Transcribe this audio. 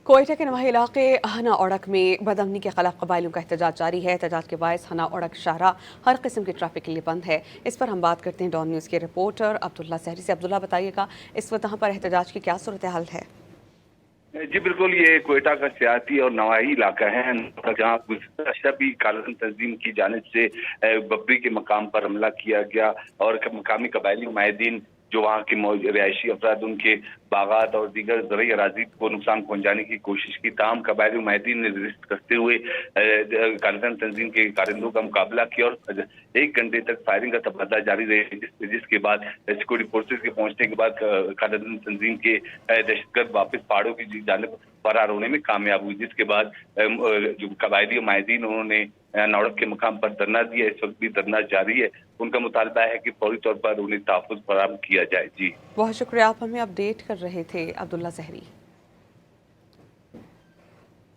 کوئٹہ کے نواحی علاقے ہنا اوڑک میں بدامنی کے خلاف قبائلیوں کا احتجاج جاری ہے۔ احتجاج کے باعث ہنا اوڑک شاہراہ ہر قسم کی ٹریفک کے لیے بند ہے۔ اس پر ہم بات کرتے ہیں ڈان نیوز کے رپورٹر عبداللہ سحری سے۔ عبداللہ، بتائیے گا اس وقت وہاں پر احتجاج کی کیا صورتحال ہے؟ جی بالکل، یہ کوئٹہ کا سیاحتی اور نواحی علاقہ ہے جہاں گزشتہ شب کالن تنظیم کی جانب سے ببری کے مقام پر حملہ کیا گیا اور مقامی قبائلی نمائندین جو وہاں کے رہائشی افراد ان کے باغات اور دیگر زرعی اراضی کو نقصان پہنچانے کی کوشش کی، تاہم قبائلی نمائندین نے رزسٹ کرتے ہوئے کالن تنظیم کے کارندوں کا مقابلہ کیا اور 1 گھنٹے تک فائرنگ کا تبادلہ جاری رہے، جس کے بعد سیکورٹی فورسز کے پہنچنے کے بعد کالن تنظیم کے دہشت گرد واپس پہاڑوں کی جانب فرار ہونے میں کامیاب ہوئی، جس کے بعد جو قبائلی نمائندین انہوں نے نوڑک کے مقام پر دھرنا دیا۔ اس وقت بھی دھرنا جاری ہے۔ ان کا مطالبہ ہے کہ فوری طور پر انہیں تحفظ فراہم کیا جائے۔ جی بہت شکریہ، آپ ہمیں اپڈیٹ کر رہے تھے عبداللہ سحری۔